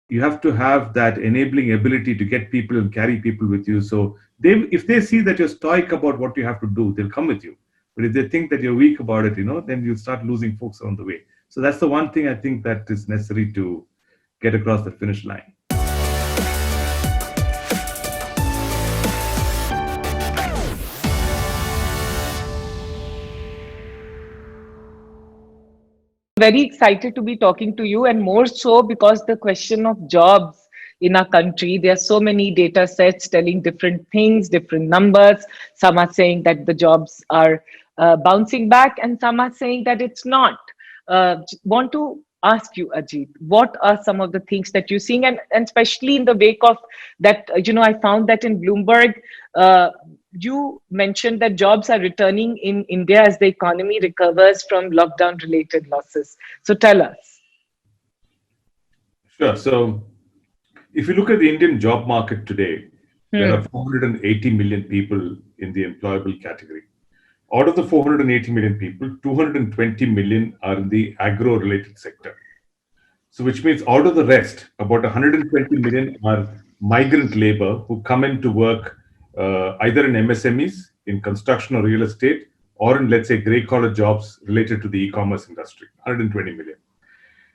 you have to have that enabling ability to get people and carry people with you. So if they see that you're stoic about what you have to do, they'll come with you. But if they think that you're weak about it, then you start losing folks on the way. So that's the one thing I think that is necessary to get across the finish line. Very excited to be talking to you, and more so because the question of jobs in our country, there are so many data sets telling different things, different numbers. Some are saying that the jobs are bouncing back, and some are saying that it's not. Want to ask you, Ajit, what are some of the things that you're seeing, and especially in the wake of that, I found that in Bloomberg, uh, you mentioned that jobs are returning in India as the economy recovers from lockdown related losses. So tell us. Sure. So if you look at the Indian job market today, there are Hmm. 480 million people in the employable category. Out of the 480 million people, 220 million are in the agro related sector. So, which means out of the rest, about 120 million are migrant labor who come in to work either in MSMEs, in construction or real estate, or in, let's say, grey collar jobs related to the e commerce industry. 120 million.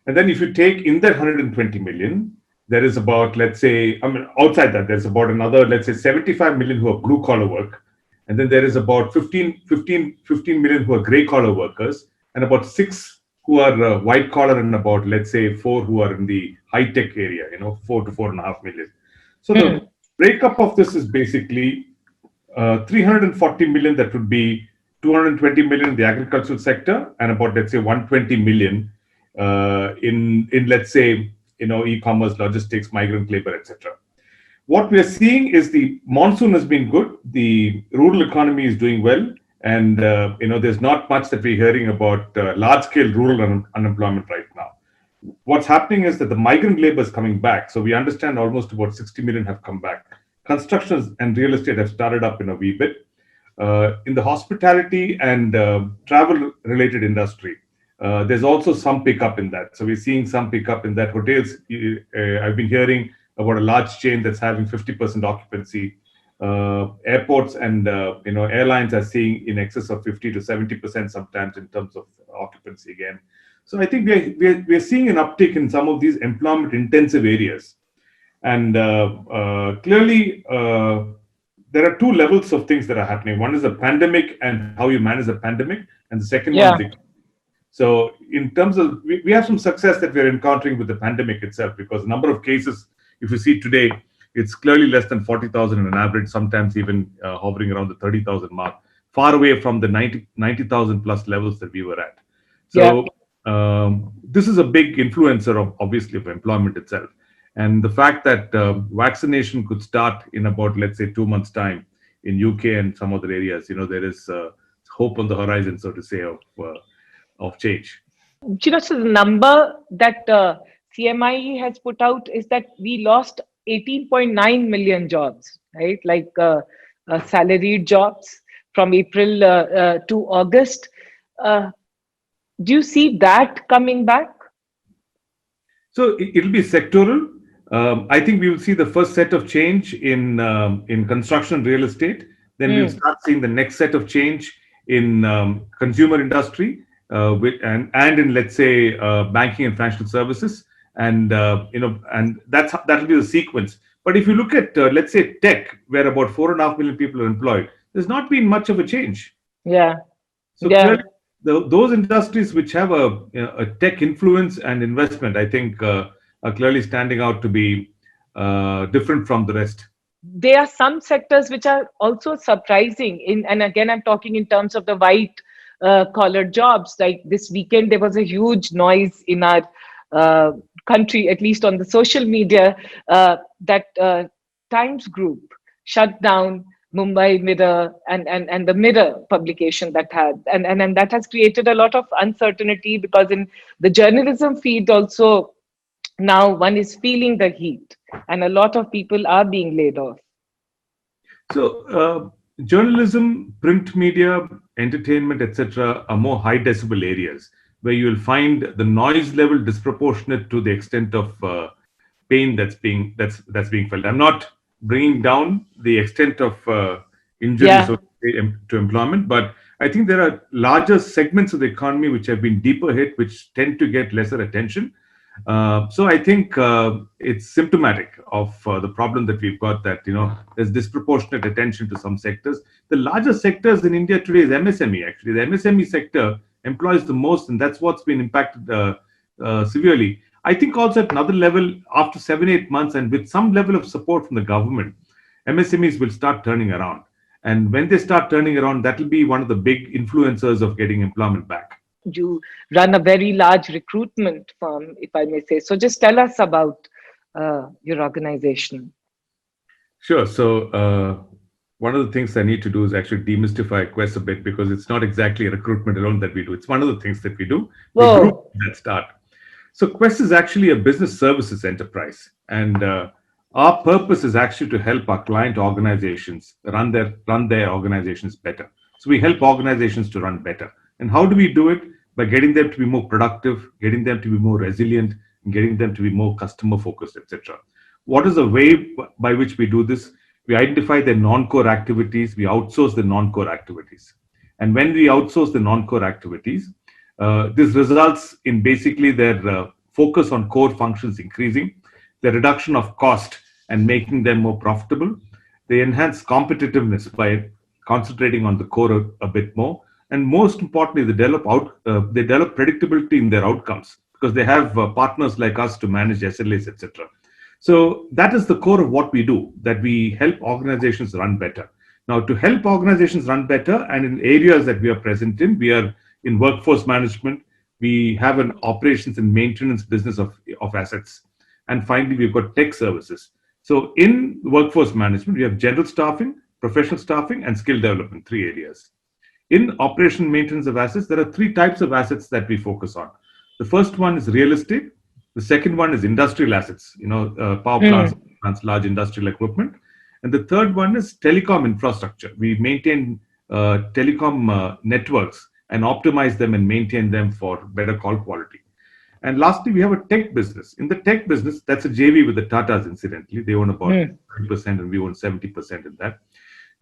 And then if you take in that 120 million, there is about, let's say, outside that, there's about another, let's say, 75 million who are blue collar work. And then there is about 15 million who are gray collar workers, and about six who are white collar, and about, let's say, four who are in the high tech area, 4 to 4.5 million. So the Hmm. breakup of this is basically 340 million, that would be 220 million in the agricultural sector, and about, let's say, 120 million in let's say, e-commerce, logistics, migrant labor, etc. What we are seeing is the monsoon has been good, the rural economy is doing well, and there's not much that we're hearing about large scale rural unemployment right now. What's happening is that the migrant labor is coming back. So we understand almost about 60 million have come back. Constructions and real estate have started up in a wee bit. In the hospitality and travel related industry, there's also some pickup in that. So we're seeing some pickup in that. Hotels, I've been hearing about a large chain that's having 50% occupancy. Airports and airlines are seeing in excess of 50 to 70% sometimes in terms of occupancy again. So I think we're seeing an uptick in some of these employment intensive areas. And clearly, there are two levels of things that are happening. One is the pandemic and how you manage the pandemic, and the second one is Yeah. the. So, in terms of, we have some success that we're encountering with the pandemic itself, because the number of cases, if you see today, it's clearly less than 40,000 on average, sometimes even hovering around the 30,000 mark, far away from the 90,000 plus levels that we were at. Yeah. So, this is a big influencer of, obviously, of employment itself. And the fact that vaccination could start in about, let's say, 2 months' time in UK and some other areas, there is hope on the horizon, so to say, of change. So the number that CMIE has put out is that we lost 18.9 million jobs, right? Like salaried jobs from April to August. Uh, do you see that coming back? So it'll be sectoral. I think we will see the first set of change in construction and real estate. Then we'll Hmm. start seeing the next set of change in consumer industry, and in, let's say, banking and financial services, and that'll be the sequence. But if you look at, let's say, tech, where about 4.5 million people are employed, there's not been much of a change. Yeah. So Yeah. clearly, those industries which have a tech influence and investment, I think, are clearly standing out to be different from the rest. There are some sectors which are also surprising and again I'm talking in terms of the white collar jobs. Like this weekend there was a huge noise in our uh, country, at least on the social media, that Times Group shut down Mumbai Mirror and the Mirror publication that had, and that has created a lot of uncertainty, because in the journalism field also now one is feeling the heat, and a lot of people are being laid off. So, journalism, print media, entertainment, etc., are more high decibel areas where you will find the noise level disproportionate to the extent of pain that's being felt. I'm not bringing down the extent of injuries Yeah. to employment, but I think there are larger segments of the economy which have been deeper hit, which tend to get lesser attention. So I think it's symptomatic of the problem that we've got, that there's disproportionate attention to some sectors. The largest sectors in India today is MSME. Actually, the MSME sector employs the most, and that's what's been impacted severely. I think also at another level, after 7-8 months, and with some level of support from the government, MSMEs will start turning around. And when they start turning around, that will be one of the big influencers of getting employment back. You run a very large recruitment firm, if I may say. So just tell us about your organization. Sure. So one of the things I need to do is actually demystify Quess a bit, because it's not exactly a recruitment alone that we do. It's one of the things that we do. We Whoa. group that start. So Quess is actually a business services enterprise, and our purpose is actually to help our client organizations run their organizations better. So we help organizations to run better. And how do we do it? By getting them to be more productive, getting them to be more resilient, and getting them to be more customer focused, etc. What is the way by which we do this? We identify their non-core activities, we outsource the non-core activities. And when we outsource the non-core activities, this results in basically their focus on core functions increasing, the reduction of cost and making them more profitable. They enhance competitiveness by concentrating on the core a bit more. And most importantly, they develop predictability in their outcomes, because they have partners like us to manage SLAs, etc. So that is the core of what we do, that we help organizations run better. Now, to help organizations run better, and in areas that we are present in, we are in workforce management, we have an operations and maintenance business of assets. And finally, we've got tech services. So in workforce management, we have general staffing, professional staffing, and skill development, 3 areas. In operation maintenance of assets, there are 3 types of assets that we focus on. The first one is real estate. The second one is industrial assets, power plants, large industrial equipment. And the third one is telecom infrastructure. We maintain telecom networks and optimize them and maintain them for better call quality. And lastly, we have a tech business. In the tech business, that's a JV with the Tatas, incidentally. They own about 30% and we own 70% in that.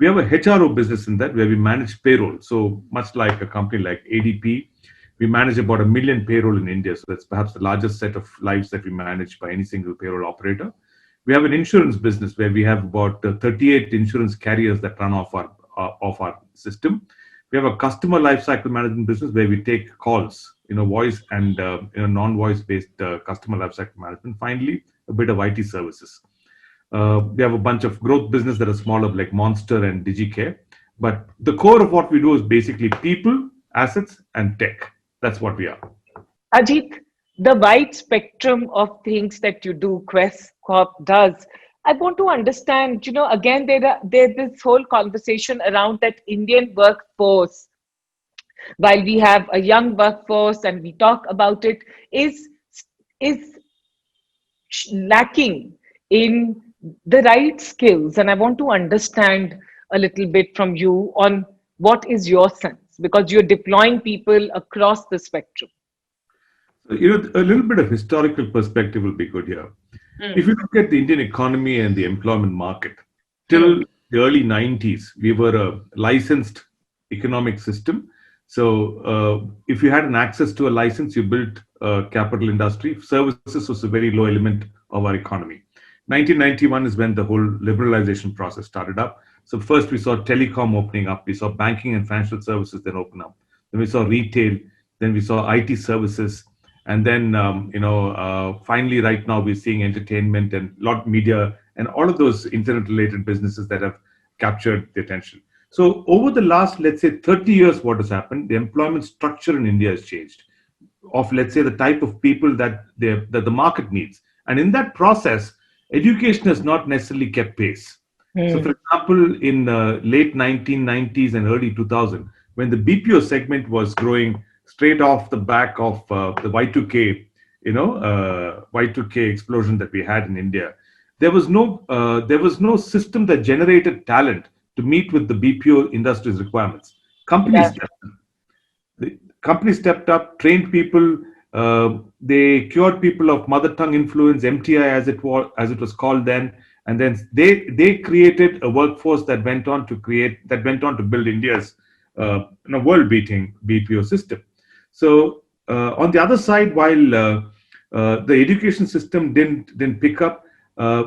We have a HRO business in that, where we manage payroll. So much like a company like ADP, we manage about 1 million payroll in India. So that's perhaps the largest set of lives that we manage by any single payroll operator. We have an insurance business where we have about 38 insurance carriers that run off our system. We have a customer lifecycle management business where we take calls, voice and non-voice based customer lifecycle management. Finally, a bit of IT services. We have a bunch of growth business that are smaller, like Monster and DigiCare. But the core of what we do is basically people, assets, and tech. That's what we are. Ajit, the wide spectrum of things that you do, Quess Corp does, I want to understand, again, there's this whole conversation around that Indian workforce. While we have a young workforce and we talk about it, is lacking in the right skills. And I want to understand a little bit from you on what is your sense, because you're deploying people across the spectrum. A little bit of historical perspective will be good here. If you look at the Indian economy and the employment market, till the early 90s, we were a licensed economic system. So if you had an access to a license, you built a capital industry. Services was a very low element of our economy. 1991 is when the whole liberalization process started up. So first we saw telecom opening up. We saw banking and financial services then open up. Then we saw retail. Then we saw IT services. And then, finally, right now, we're seeing entertainment and a lot of media and all of those internet-related businesses that have captured the attention. So over the last, let's say, 30 years, what has happened? The employment structure in India has changed of, let's say, the type of people that the market needs. And in that process, education has not necessarily kept pace. So, for example, in late 1990s and early 2000, when the BPO segment was growing straight off the back of the Y2K, Y2K explosion that we had in India, there was no system that generated talent to meet with the BPO industry's requirements. Companies stepped up, trained people, They cured people of mother tongue influence, MTI as it was called then, and then they created a workforce that went on to build India's world-beating BPO system. So on the other side, while the education system didn't pick up,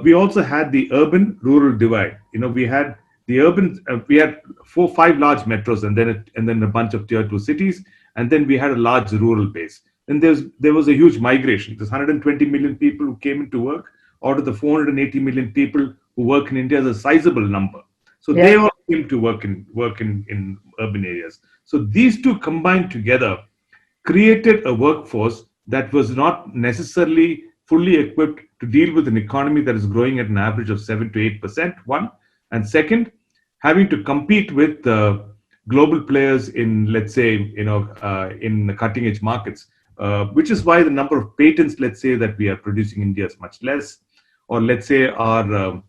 we also had the urban-rural divide. We had the urban, we had 5 large metros, and then a bunch of tier 2 cities, and then we had a large rural base. And there was a huge migration. There's 120 million people who came into work. Out of the 480 million people who work in India, is a sizable number. So they all came to work in urban areas. So these two combined together created a workforce that was not necessarily fully equipped to deal with an economy that is growing at an average of 7 to 8%, one. And second, having to compete with global players in, let's say, in cutting edge markets, which is why the number of patents, let's say, that we are producing in India is much less, or let's say our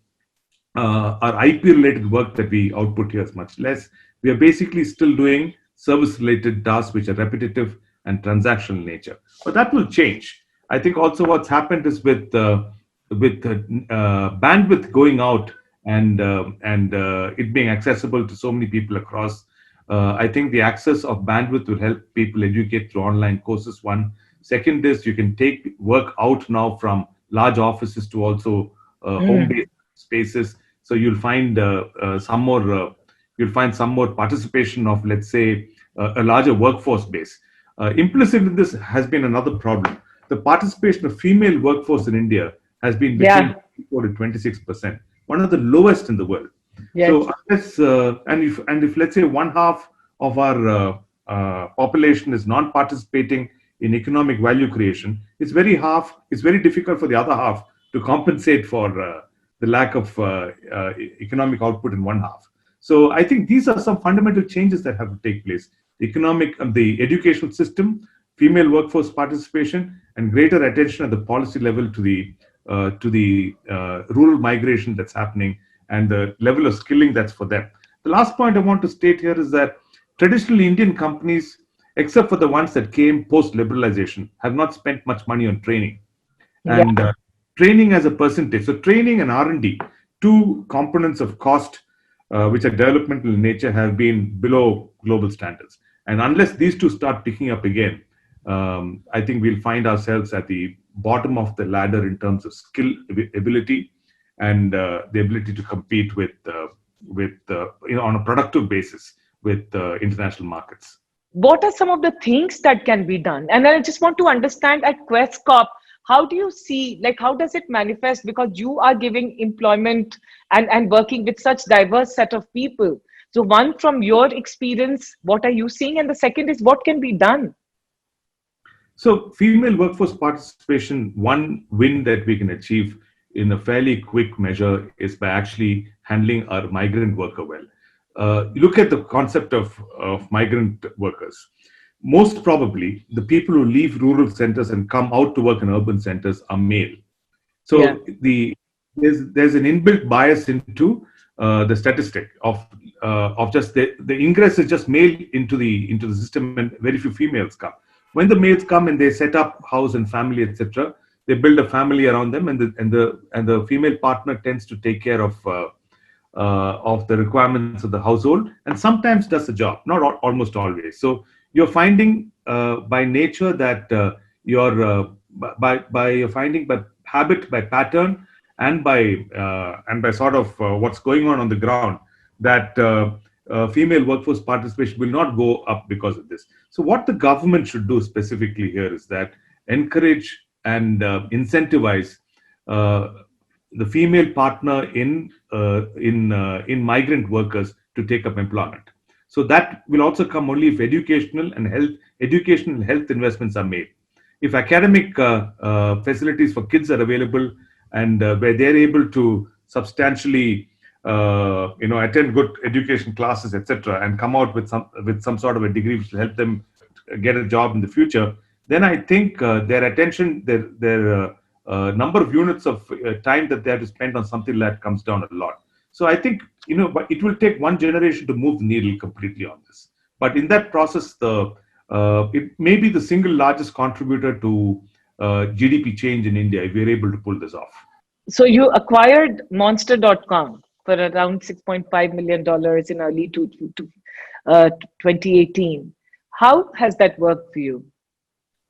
IP related work that we output here is much less. We are basically still doing service related tasks which are repetitive and transactional in nature. But that will change. I think also what's happened is with bandwidth going out and it being accessible to so many people across, I think the access of bandwidth will help people educate through online courses. One. Second is you can take work out now from large offices to also home-based spaces. So you'll find some more participation of, let's say, a larger workforce base. Implicit in this has been another problem. The participation of female workforce in India has been between 24 to 26%, one of the lowest in the world. Yes. So unless if let's say one half of our population is non-participating in economic value creation, it's very difficult for the other half to compensate for the lack of economic output in one half. So I think these are some fundamental changes that have to take place. The educational system, female workforce participation, and greater attention at the policy level to the rural migration that's happening and the level of skilling that's for them. The last point I want to state here is that traditionally Indian companies, except for the ones that came post-liberalization, have not spent much money on training. And training as a percentage, so training and R&D, two components of cost which are developmental in nature, have been below global standards. And unless these two start picking up again, I think we'll find ourselves at the bottom of the ladder in terms of skill ability and the ability to compete on a productive basis with international markets. What are some of the things that can be done? And I just want to understand at QuestCorp, how do you see, how does it manifest? Because you are giving employment and working with such diverse set of people. So one, from your experience, what are you seeing? And the second is, what can be done? So female workforce participation, one win that we can achieve in a fairly quick measure is by actually handling our migrant worker well. Look at the concept of migrant workers. Most probably, the people who leave rural centers and come out to work in urban centers are male. So there's an inbuilt bias into the statistic of just the ingress is just male into the system, and very few females come. When the males come and they set up house and family, etc., they build a family around them, and the female partner tends to take care of the requirements of the household, and sometimes does the job, not almost always. So you're finding by nature that you're finding by habit, by pattern, and by sort of what's going on the ground, that female workforce participation will not go up because of this. So what the government should do specifically here is that encourage and incentivize the female partner in migrant workers to take up employment. So that will also come only if educational and health investments are made. If academic facilities for kids are available, and where they're able to substantially attend good education classes, etc., and come out with some sort of a degree which will help them get a job in the future, then I think their attention, their number of units of time that they have to spend on something like that comes down a lot. So I think, but it will take one generation to move the needle completely on this. But in that process, the it may be the single largest contributor to GDP change in India if we're able to pull this off. So you acquired Monster.com for around $6.5 million in early 2018. How has that worked for you?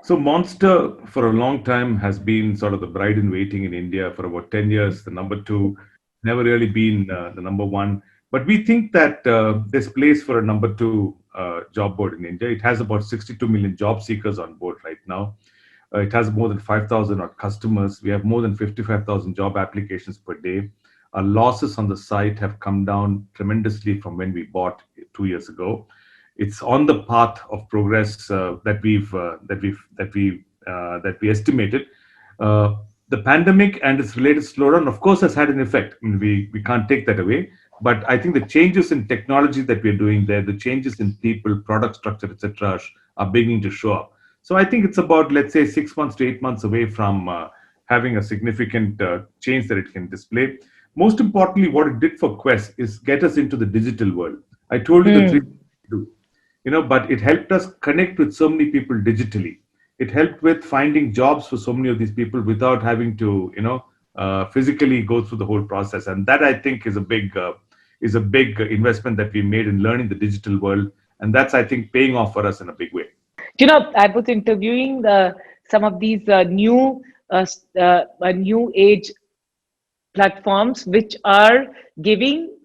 So Monster for a long time has been sort of the bride in waiting in India for about 10 years, the number two, never really been the number one. But we think that there's place for a number two job board in India. It has about 62 million job seekers on board right now. It has more than 5,000 odd customers. We have more than 55,000 job applications per day. Our losses on the site have come down tremendously from when we bought 2 years ago. It's on the path of progress that we estimated. The pandemic and its related slowdown, of course, has had an effect. I mean, we can't take that away. But I think the changes in technology that we're doing there, the changes in people, product structure, etc., are beginning to show up. So I think it's about, let's say, 6 months to 8 months away from having a significant change that it can display. Most importantly, what it did for Quess is get us into the digital world. I told you the three things to do, but it helped us connect with so many people digitally. It helped with finding jobs for so many of these people without having to, physically go through the whole process. And that, I think, is a big investment that we made in learning the digital world. And that's, I think, paying off for us in a big way. I was interviewing some of these new age platforms, which are giving,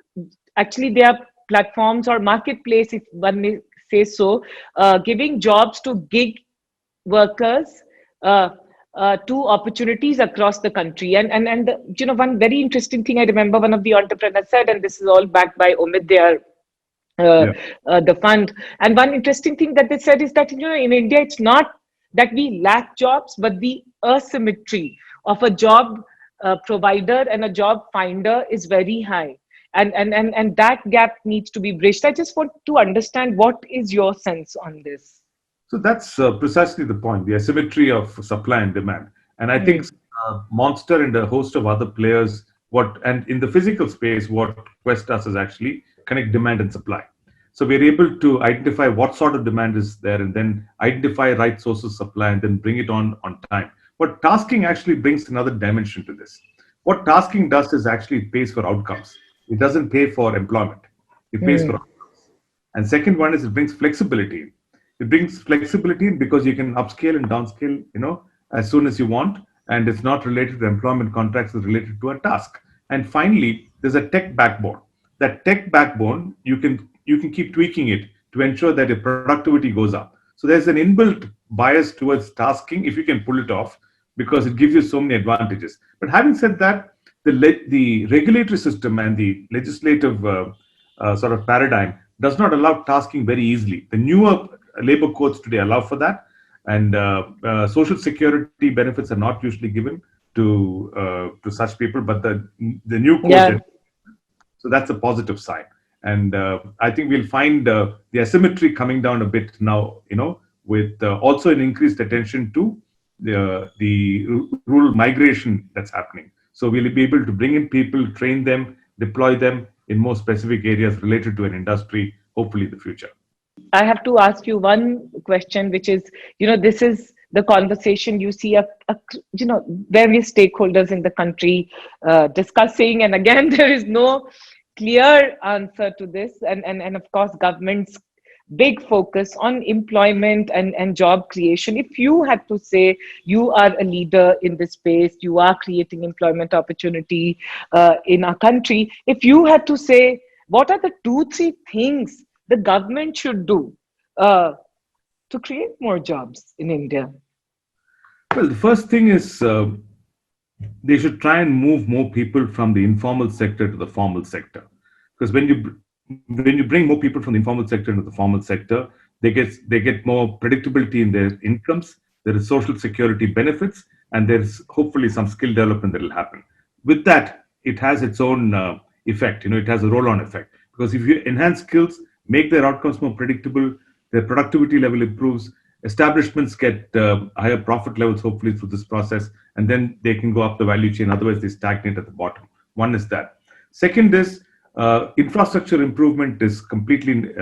actually they are platforms or marketplace, if one may say so, giving jobs to gig workers, to opportunities across the country. And one very interesting thing I remember one of the entrepreneurs said, and this is all backed by Omid, the fund. And one interesting thing that they said is that, in India, it's not that we lack jobs, but the asymmetry of a job provider and a job finder is very high. And that gap needs to be bridged. I just want to understand, what is your sense on this? So that's precisely the point, the asymmetry of supply and demand. And I think Monster and a host of other players, and in the physical space, what Quess does is actually connect demand and supply. So we're able to identify what sort of demand is there and then identify right sources of supply and then bring it on time. But tasking actually brings another dimension to this. What tasking does is actually it pays for outcomes. It doesn't pay for employment. It pays for outcomes. And second one is it brings flexibility. It brings flexibility because you can upscale and downscale, as soon as you want. And it's not related to employment contracts, it's related to a task. And finally, there's a tech backbone. That tech backbone, you can keep tweaking it to ensure that your productivity goes up. So there's an inbuilt bias towards tasking if you can pull it off, because it gives you so many advantages. But having said that, the regulatory system and the legislative sort of paradigm does not allow tasking very easily. The newer labor codes today allow for that, and social security benefits are not usually given to such people, but the new codes. So that's a positive sign. And I think we'll find the asymmetry coming down a bit now, with also an increased attention to the rural migration that's happening. So we'll be able to bring in people, train them, deploy them in more specific areas related to an industry, hopefully in the future. I have to ask you one question, which is, this is the conversation you see various stakeholders in the country discussing. And again, there is no clear answer to this. And of course, government's big focus on employment and job creation. If you had to say, you are a leader in this space, you are creating employment opportunity in our country. If you had to say, what are the 2-3 things the government should do to create more jobs in India? Well, the first thing is they should try and move more people from the informal sector to the formal sector. Because when you bring more people from the informal sector into the formal sector, they get more predictability in their incomes. There is social security benefits, and there's hopefully some skill development that will happen. With that, it has its own effect. It has a roll-on effect. Because if you enhance skills, make their outcomes more predictable, their productivity level improves, establishments get higher profit levels, hopefully, through this process, and then they can go up the value chain. Otherwise, they stagnate at the bottom. One is that. Second is infrastructure improvement is completely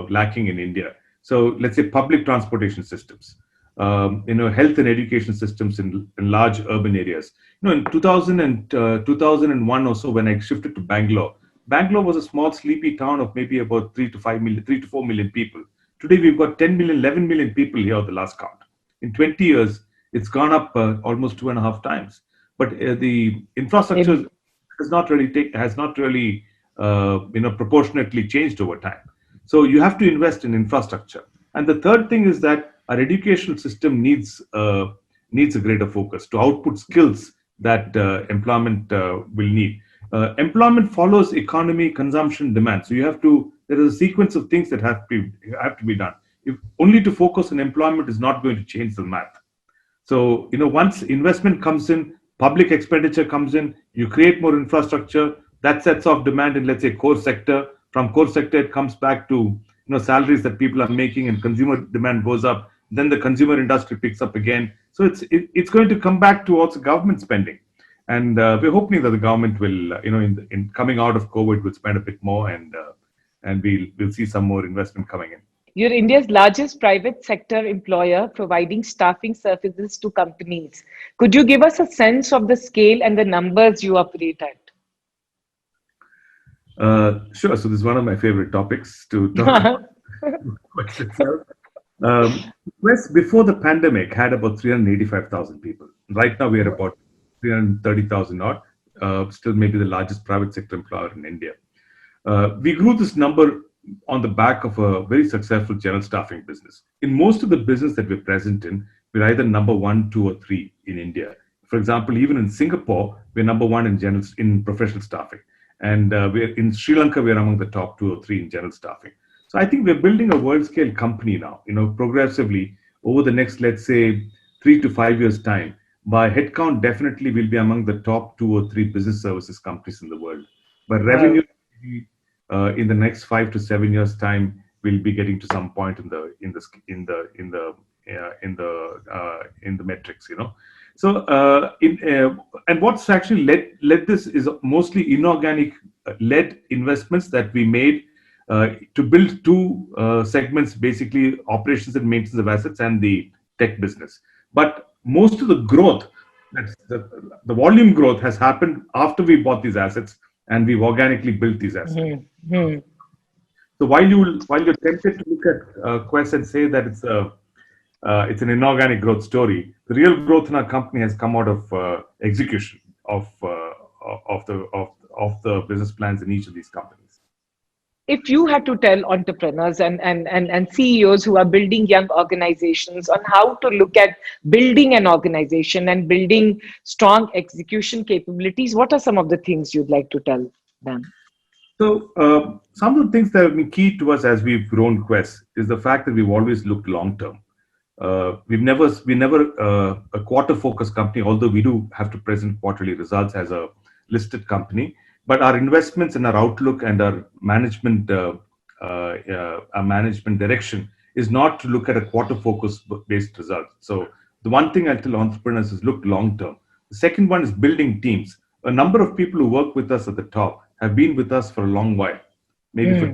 lacking in India. So let's say public transportation systems, health and education systems in large urban areas. In 2000 and 2001 or so, when I shifted to Bangalore, Bangalore was a small, sleepy town of maybe about 3 to 4 million people. Today, we've got 10 million, 11 million people here, the last count. In 20 years, it's gone up almost 2.5 times. But the infrastructure has not really proportionately changed over time. So you have to invest in infrastructure. And the third thing is that our educational system needs a greater focus to output skills that employment will need. Employment follows economy, consumption, demand. So there is a sequence of things that have to be done. If only to focus on employment is not going to change the math. So, once investment comes in, public expenditure comes in, you create more infrastructure, that sets off demand in, let's say, core sector. From core sector, it comes back to, salaries that people are making, and consumer demand goes up. Then the consumer industry picks up again. So it's going to come back to also government spending. And we're hoping that the government will, in coming out of COVID, will spend a bit more, and we'll see some more investment coming in. You're India's largest private sector employer providing staffing services to companies. Could you give us a sense of the scale and the numbers you operate at? Sure. So this is one of my favorite topics to talk about. Quess, before the pandemic, had about 385,000 people. Right now, we are about 330,000 odd, still maybe the largest private sector employer in India. We grew this number on the back of a very successful general staffing business. In most of the business that we're present in, we're either number 1, 2, or 3 in India. For example, even in Singapore, we're number 1 in professional staffing. And we're in Sri Lanka, we're among the top 2 or 3 in general staffing. So I think we're building a world-scale company now, progressively over the next, let's say, 3 to 5 years' time. By headcount, definitely we'll be among the top 2 or 3 business services companies in the world. But revenue, in the next 5 to 7 years' time, we'll be getting to some point in the metrics, So, and what's actually led this is mostly inorganic led investments that we made to build 2 segments, basically operations and maintenance of assets and the tech business. But most of the growth, the volume growth, has happened after we bought these assets and we've organically built these assets. Mm-hmm. So while you're tempted to look at Quess and say that it's an inorganic growth story, the real growth in our company has come out of execution of the business plans in each of these companies. If you had to tell entrepreneurs and CEOs who are building young organizations on how to look at building an organization and building strong execution capabilities, what are some of the things you'd like to tell them? So some of the things that have been key to us as we've grown Quess is the fact that we've always looked long term. We're never a quarter focused company, although we do have to present quarterly results as a listed company. But our investments and our outlook and our management direction is not to look at a quarter focus based result. So the one thing I tell entrepreneurs is look long term. The second one is building teams. A number of people who work with us at the top have been with us for a long while, maybe for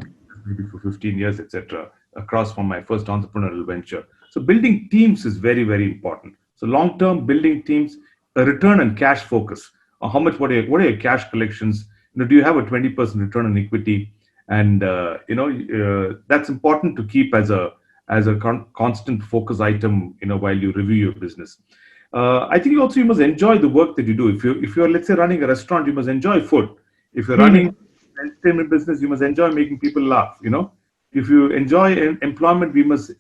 15 years, etc. Across from my first entrepreneurial venture. So building teams is very, very important. So long term building teams, a return and cash focus. What are your cash collections? Do you have a 20% return on equity? And that's important to keep as a constant focus item, while you review your business. I think you must enjoy the work that you do. If you're let's say running a restaurant, you must enjoy food. If you're running an entertainment business, you must enjoy making people laugh. If you enjoy employment, we must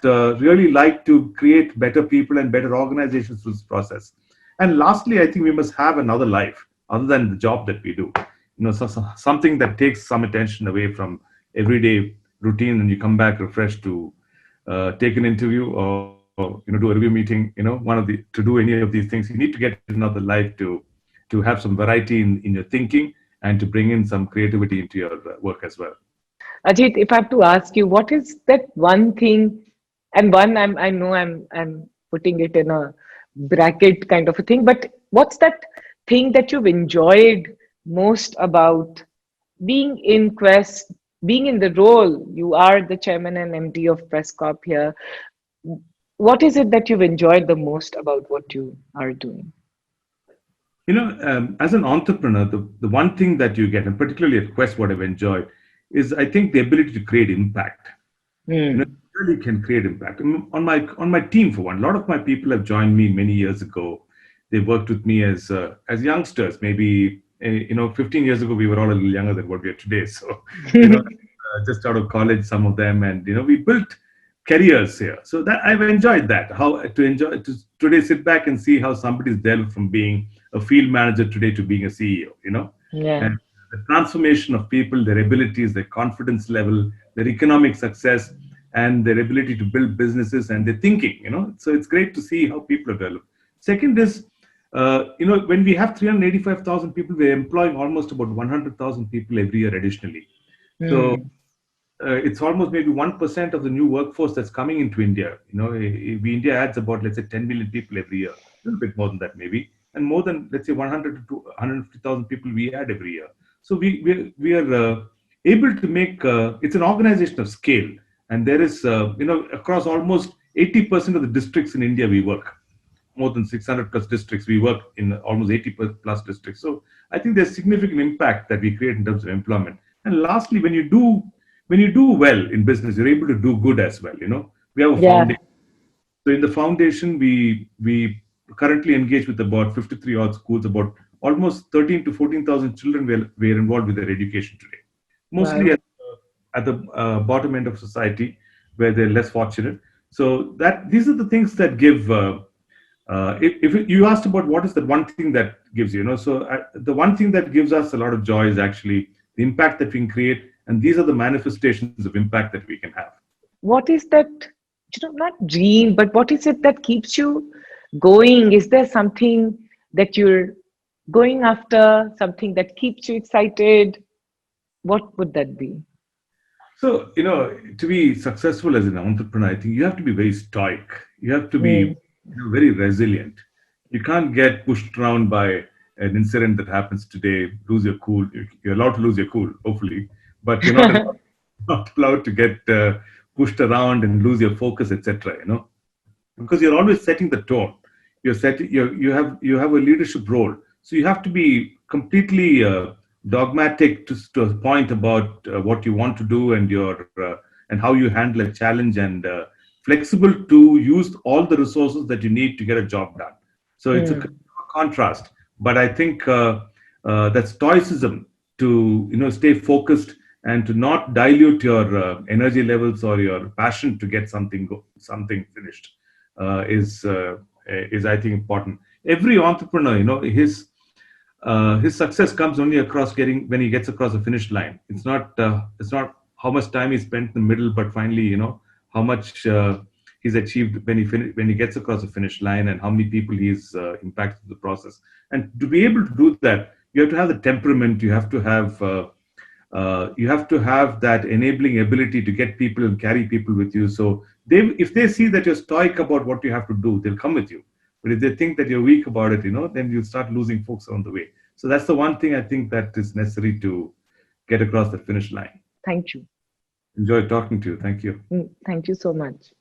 really like to create better people and better organizations through this process. And lastly, I think we must have another life other than the job that we do. Something that takes some attention away from everyday routine, and you come back refreshed to take an interview or do a review meeting. To do any of these things, you need to get another life to have some variety in your thinking and to bring in some creativity into your work as well. Ajit, if I have to ask you, what is that one thing, and I know I'm putting it in a bracket kind of a thing, but what's that thing that you've enjoyed most about being in Quess, being in the role, you are the chairman and MD of Presscorp here. What is it that you've enjoyed the most about what you are doing? As an entrepreneur, the one thing that you get, and particularly at Quest, what I've enjoyed, is I think the ability to create impact. Mm. You really can create impact. On my team, for one, a lot of my people have joined me many years ago. They worked with me as youngsters. Maybe 15 years ago, we were all a little younger than what we are today. So, just out of college, some of them, and we built careers here. So that I've enjoyed that. How to today sit back and see how somebody's developed from being a field manager today to being a CEO. Yeah. And the transformation of people, their abilities, their confidence level, their economic success, and their ability to build businesses and their thinking. So it's great to see how people are developed. Second is, when we have 385,000 people, we're employing almost about 100,000 people every year additionally. So it's almost maybe 1% of the new workforce that's coming into India. India adds about, let's say, 10 million people every year, a little bit more than that maybe, and more than, let's say, 100 to 150,000 people we add every year. So we are able to make, it's an organization of scale, and there is, across almost 80% of the districts in India we work. More than 600 plus districts, we work in almost 80 plus districts. So I think there's significant impact that we create in terms of employment. And lastly, when you do well in business, you're able to do good as well. We have a foundation. So in the foundation, we currently engage with about 53 odd schools, about almost 13 to 14,000 children we're involved with their education today. Mostly at the bottom end of society, where they're less fortunate. So these are the things that give. If you asked about what is the one thing that gives the one thing that gives us a lot of joy is actually the impact that we can create, and these are the manifestations of impact that we can have. What is that, not dream, but what is it that keeps you going? Is there something that you're going after, something that keeps you excited? What would that be? So, to be successful as an entrepreneur, I think you have to be very stoic. You have to be very resilient. You can't get pushed around by an incident that happens today, lose your cool. You're allowed to lose your cool, hopefully, but you're not allowed to get pushed around and lose your focus, etc. Because you're always setting the tone. You have a leadership role, so you have to be completely dogmatic to a point about what you want to do and and how you handle a challenge, and flexible to use all the resources that you need to get a job done. So it's a contrast, but I think that stoicism to stay focused and to not dilute your energy levels or your passion to get something finished is I think important. Every entrepreneur, his success comes only when he gets across the finish line. It's not how much time he spent in the middle, but finally, how much he's achieved when he gets across the finish line, and how many people he's impacted in the process. And to be able to do that, you have to have the temperament. You have to have that enabling ability to get people and carry people with you. So if they see that you're stoic about what you have to do, they'll come with you. But if they think that you're weak about it, then you'll start losing folks on the way. So that's the one thing I think that is necessary to get across the finish line. Thank you. Enjoy talking to you. Thank you. Thank you so much.